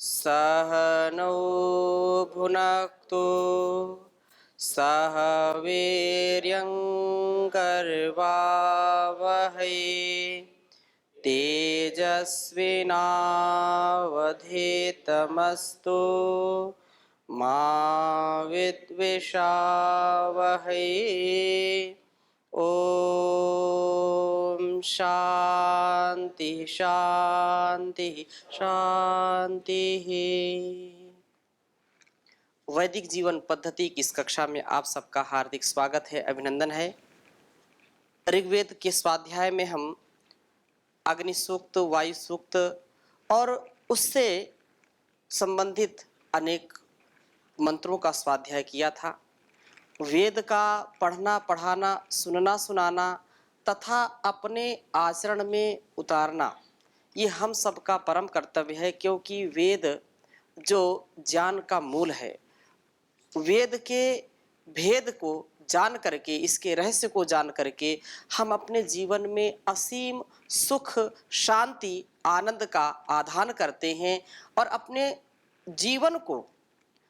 सह नौ भुनक्तु सह वीर्यङ्करवावहै तेजस्विनावधीतमस्तु मा विद्विषावहै। ओम शांति शांति शांति। वैदिक जीवन पद्धति की इस कक्षा में आप सबका हार्दिक स्वागत है, अभिनंदन है। ऋग्वेद के स्वाध्याय में हम अग्नि सूक्त, वायु सूक्त और उससे संबंधित अनेक मंत्रों का स्वाध्याय किया था। वेद का पढ़ना, पढ़ाना, सुनना, सुनाना तथा अपने आचरण में उतारना ये हम सबका परम कर्तव्य है, क्योंकि वेद जो ज्ञान का मूल है, वेद के भेद को जान करके, इसके रहस्य को जान करके हम अपने जीवन में असीम सुख, शांति, आनंद का आधान करते हैं और अपने जीवन को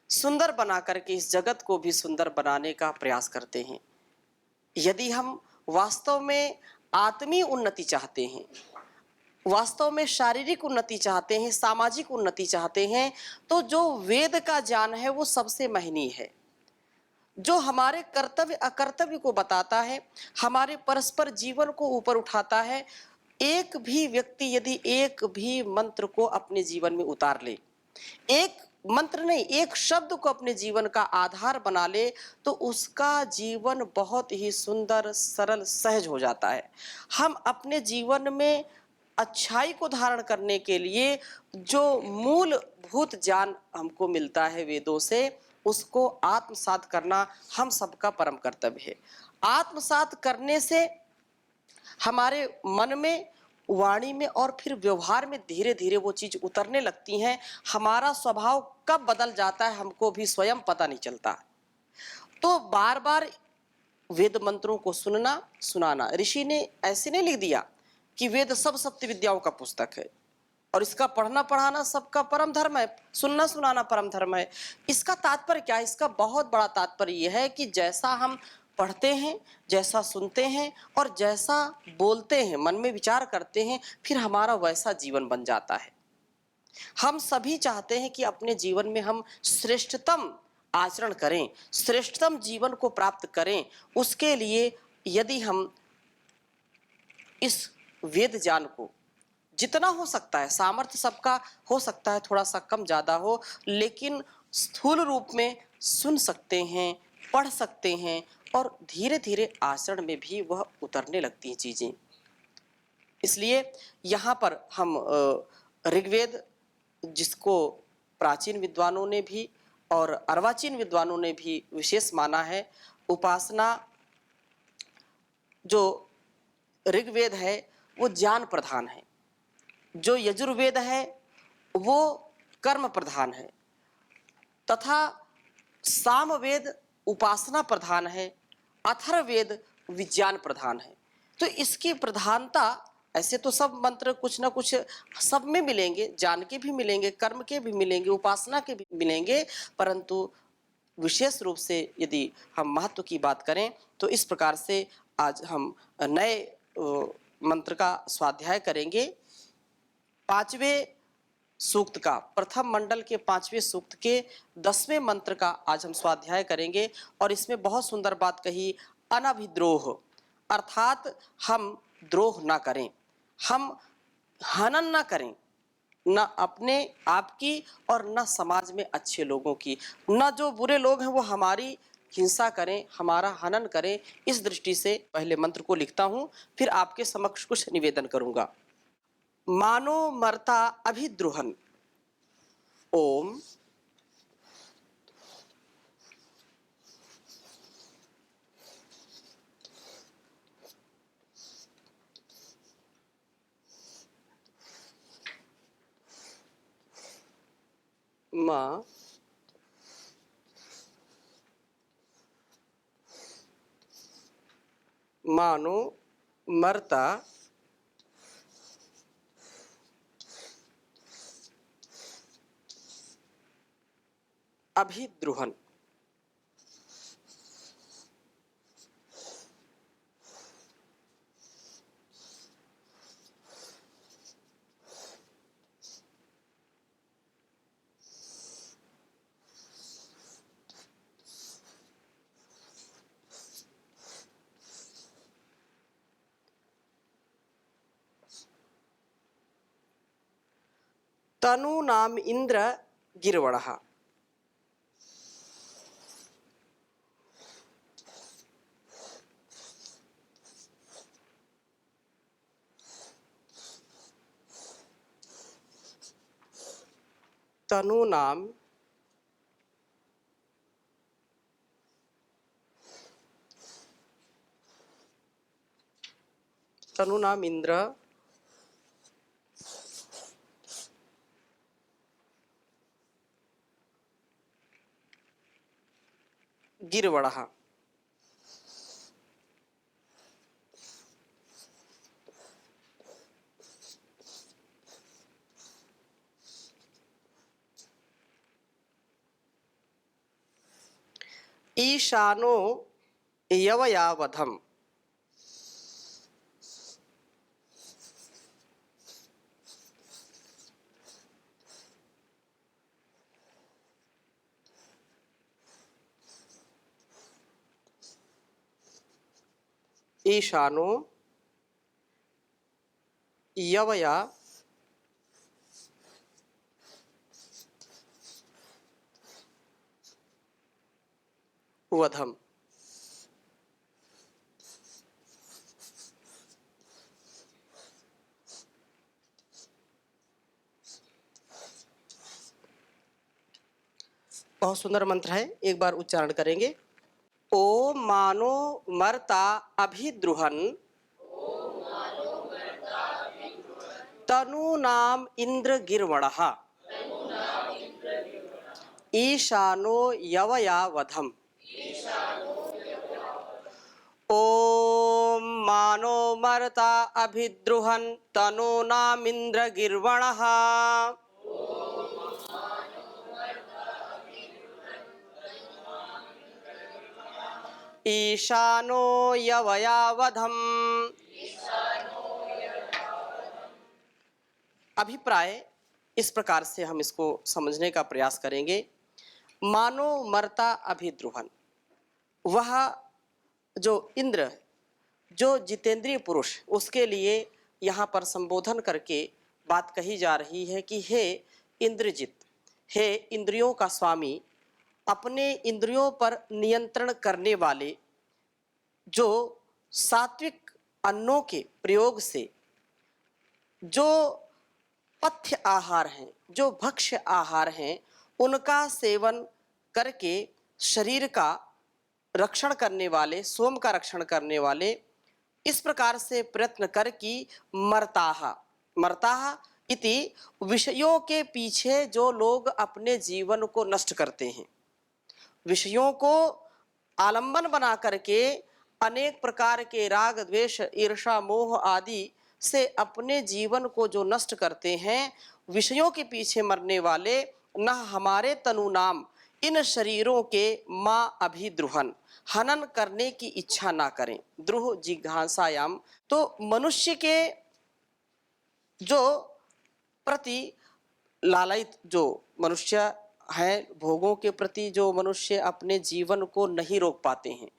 सुंदर बना करके इस जगत को भी सुंदर बनाने का प्रयास करते हैं। यदि हम वास्तव में आत्मीय उन्नति चाहते हैं, वास्तव में शारीरिक उन्नति चाहते हैं, सामाजिक उन्नति चाहते हैं, तो जो वेद का ज्ञान है वो सबसे महनीय है, जो हमारे कर्तव्य अकर्तव्य को बताता है, हमारे परस्पर जीवन को ऊपर उठाता है। एक भी व्यक्ति यदि एक भी मंत्र को अपने जीवन में उतार ले, एक मंत्र नहीं, एक शब्द को अपने जीवन का आधार बना ले, तो उसका जीवन बहुत ही सुंदर, सरल, सहज हो जाता है। हम अपने जीवन में अच्छाई को धारण करने के लिए जो मूलभूत ज्ञान हमको मिलता है वेदों से, उसको आत्मसात करना हम सबका परम कर्तव्य है। आत्मसात करने से हमारे मन में, वाणी में और फिर व्यवहार में धीरे धीरे वो चीज उतरने लगती हैं। हमारा स्वभाव कब बदल जाता है हमको भी स्वयं पता नहीं चलता। तो बार बार वेद मंत्रों को सुनना, सुनाना, ऋषि ने ऐसे नहीं लिख दिया कि वेद सब सत्य विद्याओं का पुस्तक है और इसका पढ़ना पढ़ाना सबका परम धर्म है, सुनना सुनाना परम धर्म है। इसका तात्पर्य क्या है? इसका बहुत बड़ा तात्पर्य यह है कि जैसा हम पढ़ते हैं, जैसा सुनते हैं और जैसा बोलते हैं, मन में विचार करते हैं, फिर हमारा वैसा जीवन बन जाता है। हम सभी चाहते हैं कि अपने जीवन में हम श्रेष्ठतम आचरण करें, श्रेष्ठतम जीवन को प्राप्त करें। उसके लिए यदि हम इस वेद ज्ञान को जितना हो सकता है, सामर्थ्य सबका हो सकता है थोड़ा सा कम ज्यादा हो, लेकिन स्थूल रूप में सुन सकते हैं, पढ़ सकते हैं और धीरे धीरे आचरण में भी वह उतरने लगती हैं चीजें। इसलिए यहाँ पर हम ऋग्वेद, जिसको प्राचीन विद्वानों ने भी और अर्वाचीन विद्वानों ने भी विशेष माना है, उपासना जो ऋग्वेद है वो ज्ञान प्रधान है, जो यजुर्वेद है वो कर्म प्रधान है तथा सामवेद उपासना प्रधान है, अथर्ववेद विज्ञान प्रधान है। तो इसकी प्रधानता, ऐसे तो सब मंत्र कुछ ना कुछ सब में मिलेंगे, ज्ञान के भी मिलेंगे, कर्म के भी मिलेंगे, उपासना के भी मिलेंगे, परंतु विशेष रूप से यदि हम महत्व की बात करें तो इस प्रकार से आज हम नए मंत्र का स्वाध्याय करेंगे। पांचवें सूक्त का, प्रथम मंडल के पांचवें सूक्त के 10वें मंत्र का आज हम स्वाध्याय करेंगे और इसमें बहुत सुंदर बात कही, अनभिद्रोह, अर्थात हम द्रोह ना करें, हम हनन ना करें, न अपने आप की और न समाज में अच्छे लोगों की, न जो बुरे लोग हैं वो हमारी हिंसा करें, हमारा हनन करें। इस दृष्टि से पहले मंत्र को लिखता हूं, फिर आपके समक्ष कुछ निवेदन करूंगा। मानो मर्ता अभिद्रोहन। ओम मां मानो मर्ता अभिद्रुहन। तनु नाम इंद्र गिरवणः। तनु नाम इंद्र गिरवणः। ईशानो यवयावधम। ईशानो यवया वधम। बहुत सुंदर मंत्र है, एक बार उच्चारण करेंगे। ओ मानो मरता अभिद्रुहन, तनु नाम इंद्र गिरवणः, ईशानो यवया वधम। ओम मानो मरता अभिद्रुहन, तनु नाम इंद्र गिरवणः, ईशानो यवया वधम। अभिप्राय इस प्रकार से हम इसको समझने का प्रयास करेंगे। मानो मरता अभिद्रुहन, वह जो इंद्र, जो जितेंद्रिय पुरुष, उसके लिए यहाँ पर संबोधन करके बात कही जा रही है कि हे इंद्रजित, हे इंद्रियों का स्वामी, अपने इंद्रियों पर नियंत्रण करने वाले, जो सात्विक अन्नों के प्रयोग से जो पथ्य आहार हैं, जो भक्ष्य आहार हैं, उनका सेवन करके शरीर का रक्षण करने वाले, सोम का रक्षण करने वाले, इस प्रकार से प्रयत्न कर कि मरताह इति विषयों के पीछे जो लोग अपने जीवन को नष्ट करते हैं, विषयों को आलंबन बना करके अनेक प्रकार के राग द्वेष ईर्षा मोह आदि से अपने जीवन को जो नष्ट करते हैं, विषयों के पीछे मरने वाले, न हमारे तनु नाम इन शरीरों के माँ अभिद्रुहन, हनन करने की इच्छा ना करें। द्रुह जिघांसायाम, तो मनुष्य के जो प्रति लालयित जो मनुष्य है, भोगों के प्रति जो मनुष्य अपने जीवन को नहीं रोक पाते हैं,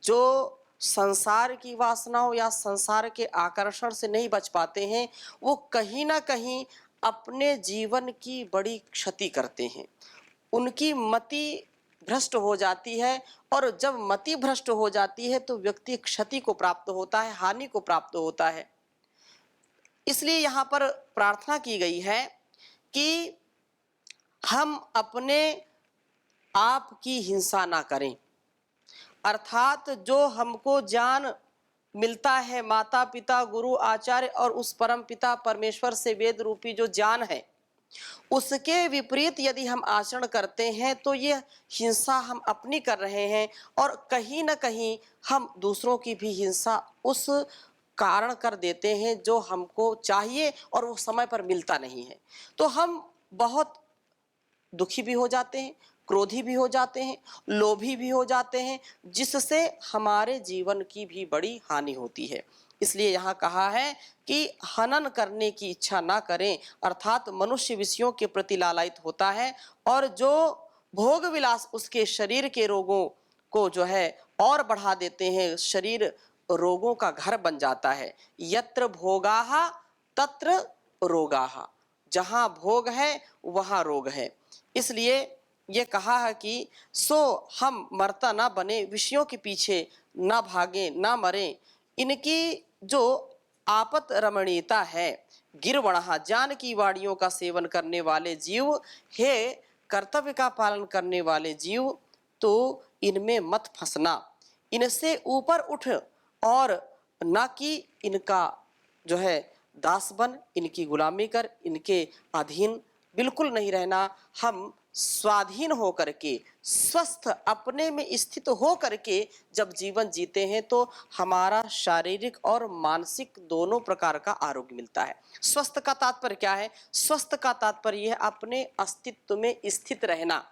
जो संसार की वासनाओं या संसार के आकर्षण से नहीं बच पाते हैं, वो कहीं ना कहीं अपने जीवन की बड़ी क्षति करते हैं। उनकी मति भ्रष्ट हो जाती है, और जब मति भ्रष्ट हो जाती है तो व्यक्ति क्षति को प्राप्त होता है, हानि को प्राप्त होता है। इसलिए यहाँ पर प्रार्थना की गई है कि हम अपने आप की हिंसा ना करें, अर्थात जो हमको ज्ञान मिलता है माता पिता गुरु आचार्य और उस परम पिता परमेश्वर से वेद रूपी जो ज्ञान है, उसके विपरीत यदि हम आचरण करते हैं तो ये हिंसा हम अपनी कर रहे हैं, और कहीं ना कहीं हम दूसरों की भी हिंसा उस कारण कर देते हैं जो हमको चाहिए और वो समय पर मिलता नहीं है। तो हम बहुत दुखी भी हो जाते हैं, क्रोधी भी हो जाते हैं, लोभी भी हो जाते हैं, जिससे हमारे जीवन की भी बड़ी हानि होती है। इसलिए यहाँ कहा है कि हनन करने की इच्छा ना करें, अर्थात मनुष्य विषयों के प्रति लालायित होता है और जो भोग विलास उसके शरीर के रोगों को जो है और बढ़ा देते हैं, शरीर रोगों का घर बन जाता है। यत्र भोगाः तत्र रोगाः, जहाँ भोग है वहाँ रोग है। इसलिए ये कहा है कि सो हम मरता ना बने, विषयों के पीछे ना भागे ना मरें। इनकी जो आपत रमणीयता है, गिरवणः, जान की वाणियों का सेवन करने वाले जीव, हे कर्तव्य का पालन करने वाले जीव, तो इनमें मत फंसना, इनसे ऊपर उठ और ना कि इनका जो है दास बन, इनकी गुलामी कर, इनके अधीन बिल्कुल नहीं रहना। हम स्वाधीन होकर के, स्वस्थ अपने में स्थित हो करके जब जीवन जीते हैं तो हमारा शारीरिक और मानसिक दोनों प्रकार का आरोग्य मिलता है। स्वस्थ का तात्पर्य क्या है? स्वस्थ का तात्पर्य है अपने अस्तित्व में स्थित रहना,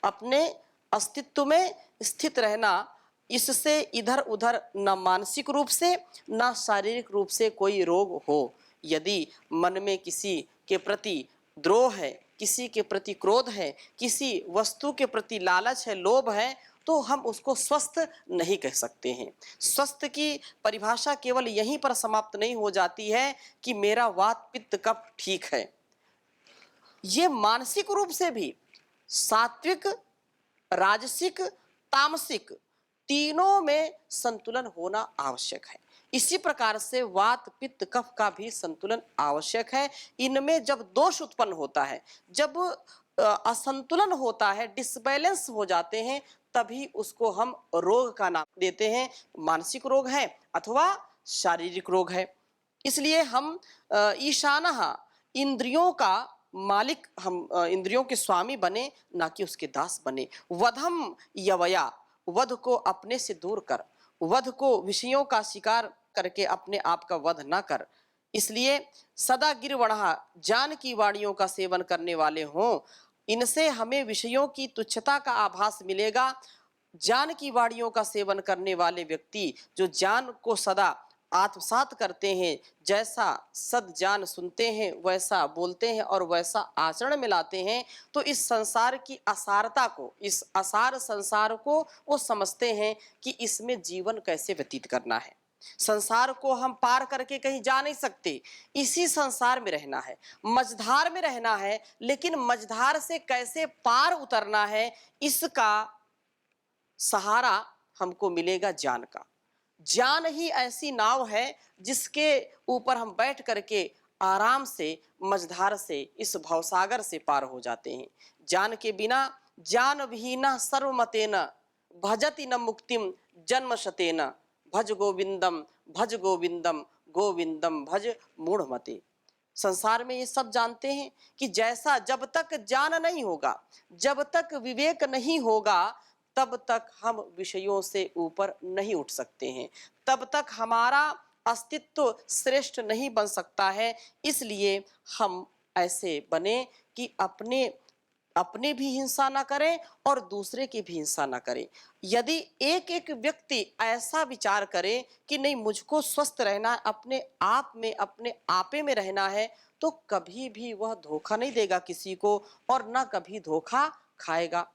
अपने अस्तित्व में स्थित रहना। इससे इधर उधर न मानसिक रूप से न शारीरिक रूप से कोई रोग हो। यदि मन में किसी के प्रति द्रोह है, किसी के प्रति क्रोध है, किसी वस्तु के प्रति लालच है, लोभ है, तो हम उसको स्वस्थ नहीं कह सकते हैं। स्वस्थ की परिभाषा केवल यहीं पर समाप्त नहीं हो जाती है कि मेरा वात पित्त कफ ठीक है। ये मानसिक रूप से भी सात्विक, राजसिक, तामसिक तीनों में संतुलन होना आवश्यक है। इसी प्रकार से वात पित्त कफ का भी संतुलन आवश्यक है। इनमें जब दोष उत्पन्न होता है, जब असंतुलन होता है, डिसबैलेंस हो जाते हैं, तभी उसको हम रोग का नाम देते हैं। मानसिक रोग है अथवा शारीरिक रोग है। इसलिए हम ईशानः, इंद्रियों का मालिक, हम इंद्रियों के स्वामी बने, ना कि उसके दास बने। वधम यवया, वध को अपने से दूर कर, वध को विषयों का शिकार करके अपने आप का वध ना कर। इसलिए सदा गिरवणः, जान की वाणियों का सेवन करने वाले हों, इनसे हमें विषयों की तुच्छता का आभास मिलेगा। ज्ञान की वाणियों का सेवन करने वाले व्यक्ति जो ज्ञान को सदा आत्मसात करते हैं, जैसा सद ज्ञान सुनते हैं वैसा बोलते हैं और वैसा आचरण में लाते हैं, तो इस संसार की असारता को, इस असार संसार को वो समझते हैं कि इसमें जीवन कैसे व्यतीत करना है। संसार को हम पार करके कहीं जा नहीं सकते, इसी संसार में रहना है, मझधार में रहना है। लेकिन मझधार से कैसे पार उतरना है, इसका सहारा हमको मिलेगा ज्ञान का। ज्ञान ही ऐसी नाव है जिसके ऊपर हम बैठ करके आराम से मझधार से, इस भवसागर से पार हो जाते हैं। ज्ञान के बिना, ज्ञान विहीना सर्वमतेन भजति न मुक्तिम जन्मशतेन, भज गोविंदम भज गोविंदम गोविंदम भज मूढ़मते। संसार में ये सब जानते हैं कि जैसा, जब तक ज्ञान नहीं होगा, जब तक विवेक नहीं होगा, तब तक हम विषयों से ऊपर नहीं उठ सकते हैं, तब तक हमारा अस्तित्व श्रेष्ठ नहीं बन सकता है। इसलिए हम ऐसे बने कि अपने भी हिंसा ना करें और दूसरे की भी हिंसा ना करें। यदि एक एक व्यक्ति ऐसा विचार करे कि नहीं, मुझको स्वस्थ रहना है, अपने आप में, अपने आपे में रहना है, तो कभी भी वह धोखा नहीं देगा किसी को और ना कभी धोखा खाएगा।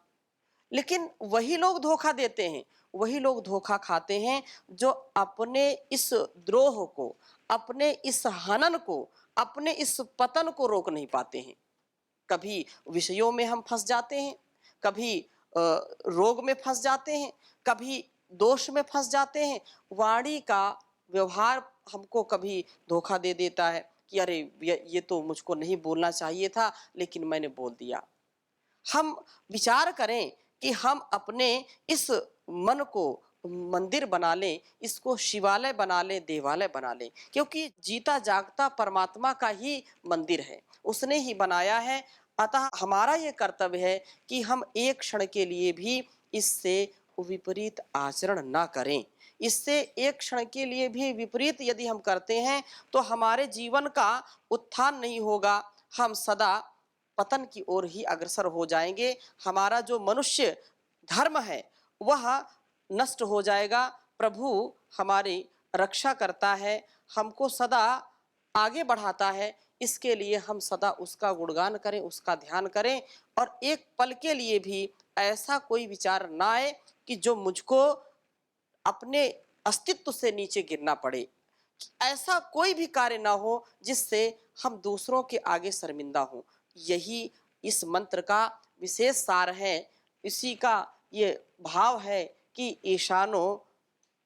लेकिन वही लोग धोखा देते हैं, वही लोग धोखा खाते हैं जो अपने इस द्रोह को, अपने इस हनन को, अपने इस पतन को रोक नहीं पाते हैं। कभी विषयों में हम फंस जाते हैं, कभी रोग में फंस जाते हैं, कभी दोष में फंस जाते हैं। वाणी का व्यवहार हमको कभी धोखा दे देता है कि अरे ये तो मुझको नहीं बोलना चाहिए था, लेकिन मैंने बोल दिया। हम विचार करें कि हम अपने इस मन को मंदिर बना लें, इसको शिवालय बना लें, देवालय बना लें, क्योंकि जीता जागता परमात्मा का ही मंदिर है, उसने ही बनाया है। अतः हमारा ये कर्तव्य है कि हम एक क्षण के लिए भी इससे विपरीत आचरण ना करें। इससे एक क्षण के लिए भी विपरीत यदि हम करते हैं तो हमारे जीवन का उत्थान नहीं होगा। हम सदा पतन की ओर ही अग्रसर हो जाएंगे। हमारा जो मनुष्य धर्म है वह नष्ट हो जाएगा। प्रभु हमारी रक्षा करता है, हमको सदा आगे बढ़ाता है, इसके लिए हम सदा उसका गुणगान करें, उसका ध्यान करें और एक पल के लिए भी ऐसा कोई विचार ना आए कि जो मुझको अपने अस्तित्व से नीचे गिरना पड़े। ऐसा कोई भी कार्य ना हो जिससे हम दूसरों के आगे शर्मिंदा हों। यही इस मंत्र का विशेष सार है। इसी का ये भाव है कि ईशानो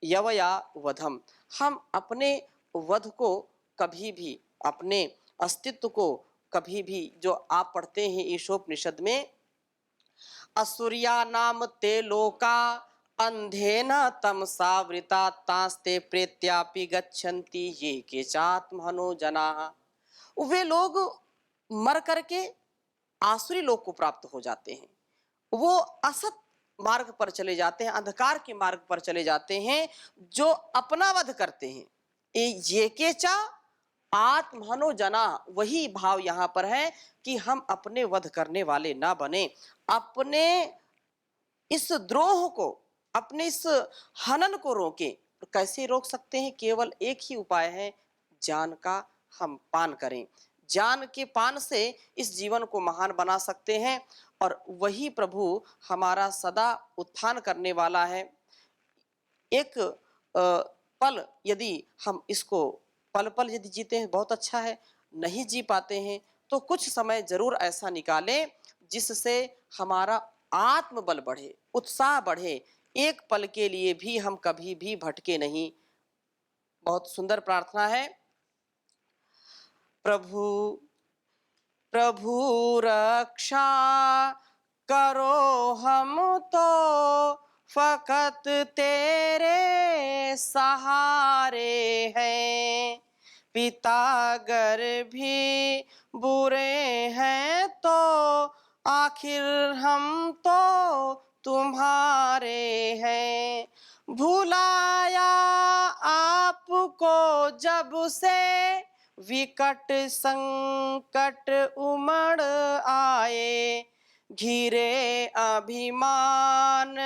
यवया वधम। हम अपने वध को कभी भी, अपने अस्तित्व को कभी भी, जो आप पढ़ते हैं ईशोपनिषद में, असुरिया नाम ते लोका अंधेन तमसावृता तास्ते प्रेत्यापि गच्छन्ति ये केचात्महनो जनाः। वे लोग मर करके आसुरी लोक को प्राप्त हो जाते हैं, वो असत मार्ग पर चले जाते हैं, अंधकार के मार्ग पर चले जाते हैं, जो अपना वध करते हैं। ये केचा आत्महनो जना, वही भाव यहाँ पर है कि हम अपने वध करने वाले ना बने, अपने इस द्रोह को, अपने इस हनन को रोकें। कैसे रोक सकते हैं? केवल एक ही उपाय है, ज्ञान का हम पान करें। ज्ञान के पान से इस जीवन को महान बना सकते हैं और वही प्रभु हमारा सदा उत्थान करने वाला है। एक पल यदि हम इसको पल पल यदि जीते हैं बहुत अच्छा है, नहीं जी पाते हैं तो कुछ समय जरूर ऐसा निकालें जिससे हमारा आत्मबल बढ़े, उत्साह बढ़े, एक पल के लिए भी हम कभी भी भटके नहीं। बहुत सुंदर प्रार्थना है। प्रभु प्रभु रक्षा करो हम तो फकत तेरे सहारे हैं। पिता अगर भी बुरे हैं तो आखिर हम तो तुम्हारे हैं। भुलाया आपको जब से विकट संकट उमड़ आए, घिरे अभिमान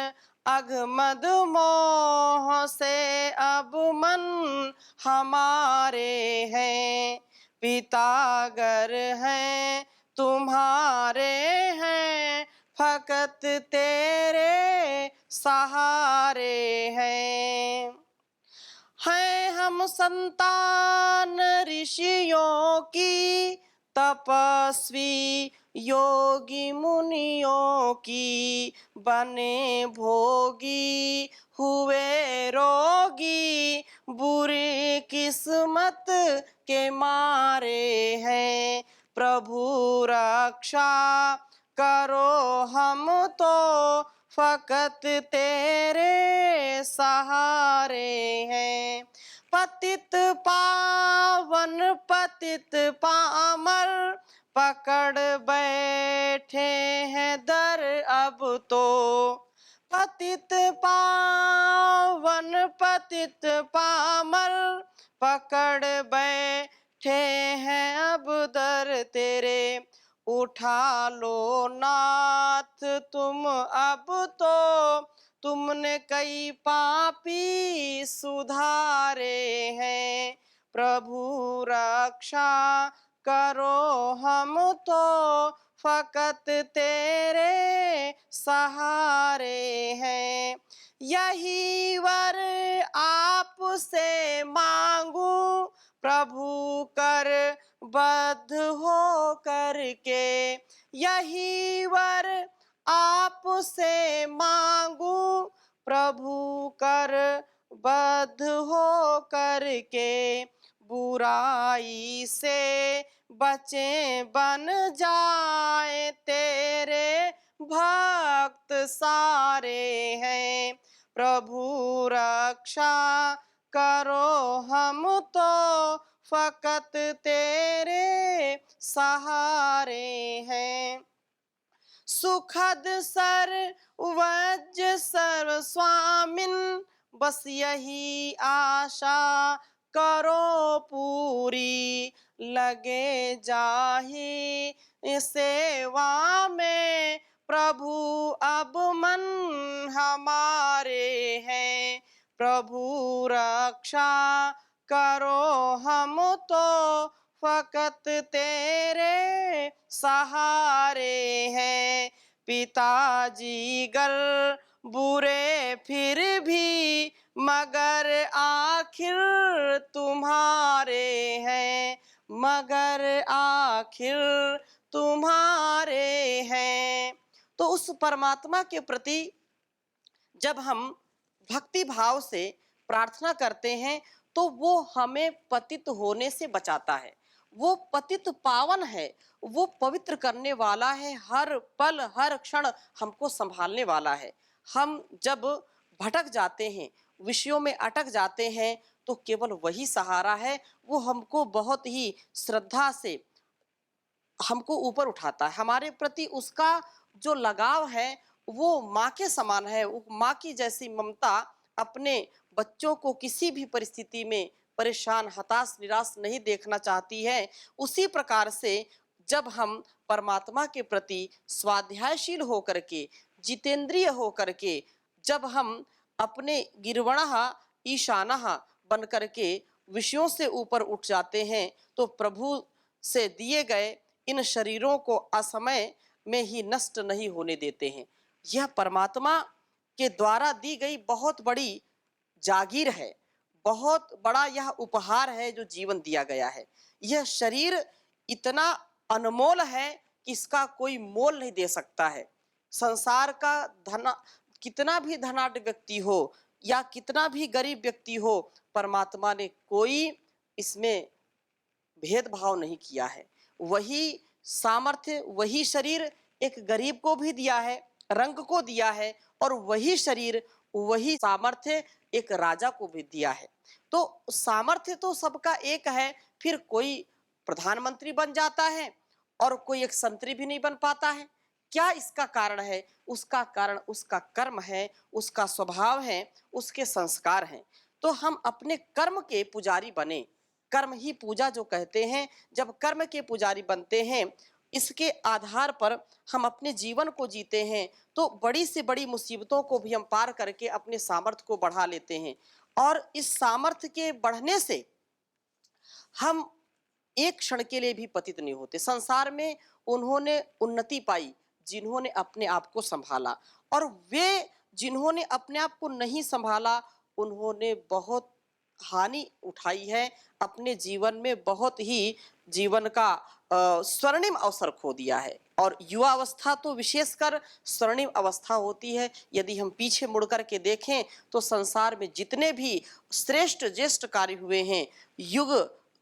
अघमद मोह से अब मन हमारे हैं। पिता अगर हैं तुम्हारे हैं, फकत तेरे सहारे हैं। हम संतान ऋषियों की, तपस्वी योगी मुनियों की, बने भोगी हुए रोगी, बुरी किस्मत के मारे हैं। प्रभु रक्षा करो हम तो फकत तेरे सहारे हैं। पतित पावन पतित पामर पकड़ बैठे हैं दर अब तो। पतित पावन पतित पामर पकड़ बैठे हैं अब दर तेरे। उठा लो नाथ तुम अब तो, तुमने कई पापी सुधारे हैं। प्रभु रक्षा करो हम तो फकत तेरे सहारे हैं। यही वर आपसे मांगू प्रभु कर बद्ध हो करके। यही वर आपसे मांगू प्रभु कर बद्ध हो करके। बुराई से बचे बन जाए तेरे भक्त सारे हैं। प्रभु रक्षा करो हम तो फकत तेरे सहारे हैं। सुखद सर वज सर्व स्वामिन, बस यही आशा करो पूरी। लगे जाहि सेवा में प्रभु अब मन हमारे हैं। प्रभु रक्षा करो हम तो फकत तेरे सहारे हैं। पिताजी गर बुरे फिर भी मगर आखिर तुम्हारे हैं, मगर आखिर तुम्हारे हैं। तो उस परमात्मा के प्रति जब हम भक्ति भाव से प्रार्थना करते हैं तो वो हमें पतित होने से बचाता है। वो पतित पावन है, वो पवित्र करने वाला है, हर पल हर क्षण हमको संभालने वाला है। हम जब भटक जाते हैं, विषयों में अटक जाते हैं, तो केवल वही सहारा है। वो हमको बहुत ही श्रद्धा से हमको ऊपर उठाता है। हमारे प्रति उसका जो लगाव है वो माँ के समान है। वो माँ की जैसी ममता अपने बच्चों को किसी भी परिस्थिति में परेशान, हताश, निराश नहीं देखना चाहती है। उसी प्रकार से जब हम परमात्मा के प्रति स्वाध्यायशील होकर के, जितेंद्रिय होकर के, जब हम अपने गिरवणः ईशानः बन करके विषयों से ऊपर उठ जाते हैं, तो प्रभु से दिए गए इन शरीरों को असमय में ही नष्ट नहीं होने देते हैं। यह परमात्मा के द्वारा दी गई बहुत बड़ी जागीर है, बहुत बड़ा यह उपहार है जो जीवन दिया गया है। यह शरीर इतना अनमोल है कि इसका कोई मोल नहीं दे सकता है। संसार का धन, कितना भी धनाढ्य व्यक्ति हो या कितना भी गरीब व्यक्ति हो, परमात्मा ने कोई इसमें भेदभाव नहीं किया है। वही सामर्थ्य, वही शरीर एक गरीब को भी दिया है, रंग को दिया है, और वही शरीर, वही सामर्थ्य एक राजा को भी दिया है। तो सामर्थ्य तो सबका एक है, फिर कोई प्रधानमंत्री बन जाता है और कोई एक संतरी भी नहीं बन पाता है। क्या इसका कारण है? उसका कारण उसका कर्म है, उसका स्वभाव है, उसके संस्कार हैं। तो हम अपने कर्म के पुजारी बने। कर्म ही पूजा जो कहते हैं, जब कर्म के पुजारी बनते हैं, इसके आधार पर हम अपने जीवन को जीते हैं, तो बड़ी से बड़ी मुसीबतों को भी हम पार करके अपने सामर्थ्य को बढ़ा लेते हैं। और इस सामर्थ्य के बढ़ने से हम एक क्षण के लिए भी पतित नहीं होते। संसार में उन्होंने उन्नति पाई जिन्होंने अपने आप को संभाला, और वे जिन्होंने अपने आप को नहीं संभाला उन्होंने बहुत हानि उठाई है। अपने जीवन में बहुत ही जीवन का स्वर्णिम अवसर खो दिया है। और युवा अवस्था तो विशेषकर स्वर्णिम अवस्था होती है। यदि हम पीछे मुड़ कर के देखें तो संसार में जितने भी श्रेष्ठ ज्येष्ठ कार्य हुए हैं, युग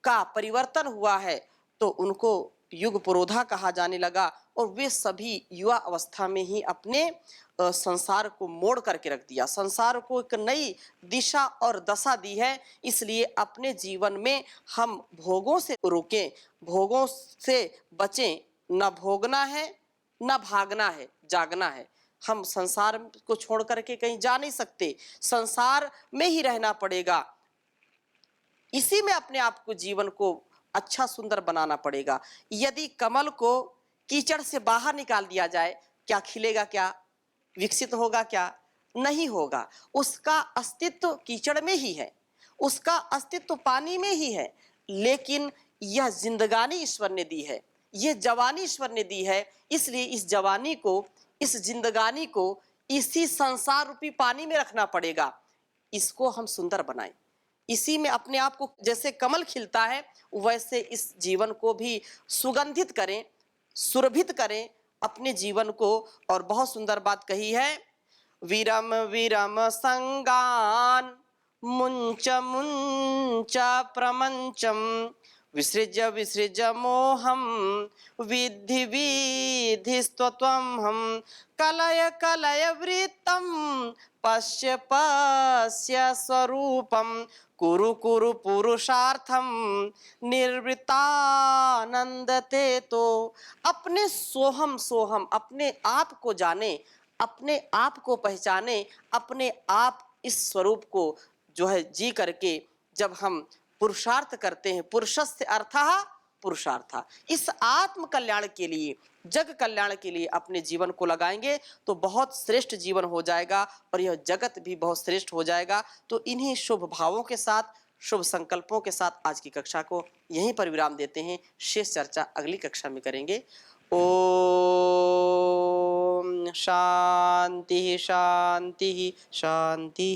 का परिवर्तन हुआ है, तो उनको युग पुरोधा कहा जाने लगा, और वे सभी युवा अवस्था में ही अपने संसार को मोड़ करके रख दिया, संसार को एक नई दिशा और दशा दी है। इसलिए अपने जीवन में हम भोगों से रुकें, भोगों से बचें। न भोगना है, न भागना है, जागना है। हम संसार को छोड़ करके कहीं जा नहीं सकते, संसार में ही रहना पड़ेगा। इसी में अपने आप को, जीवन को अच्छा सुंदर बनाना पड़ेगा। यदि कमल को कीचड़ से बाहर निकाल दिया जाए, क्या खिलेगा? क्या विकसित होगा? क्या नहीं होगा। उसका अस्तित्व कीचड़ में ही है, उसका अस्तित्व पानी में ही है। लेकिन यह जिंदगानी ईश्वर ने दी है, यह जवानी ईश्वर ने दी है। इसलिए इस जवानी को, इस जिंदगानी को इसी संसार रूपी पानी में रखना पड़ेगा। इसको हम सुंदर बनाएं, इसी में अपने आप को, जैसे कमल खिलता है वैसे इस जीवन को भी सुगंधित करें, सुरभित करें अपने जीवन को। और बहुत सुंदर बात कही है, विरम विरम संगान मुंच मुंच प्रमंचम विसृज विसृज मोहम विधि विधि स्वत्वम हम कलय कलय वृत्तम पश्य पश्य स्वरूपम कुरु कुरु पुरुषार्थम निर्वृतानंदते। तो अपने सोहम सोहम, अपने आप को जाने, अपने आप को पहचाने, अपने आप इस स्वरूप को जो है जी करके जब हम पुरुषार्थ करते हैं, पुरुषस्य अर्थः पुरुषार्थ था। इस आत्म कल्याण के लिए, जग कल्याण के लिए अपने जीवन को लगाएंगे तो बहुत श्रेष्ठ जीवन हो जाएगा और यह जगत भी बहुत श्रेष्ठ हो जाएगा। तो इन्हीं शुभ भावों के साथ, शुभ संकल्पों के साथ आज की कक्षा को यहीं पर विराम देते हैं। शेष चर्चा अगली कक्षा में करेंगे। ओम शांति शांति शांति।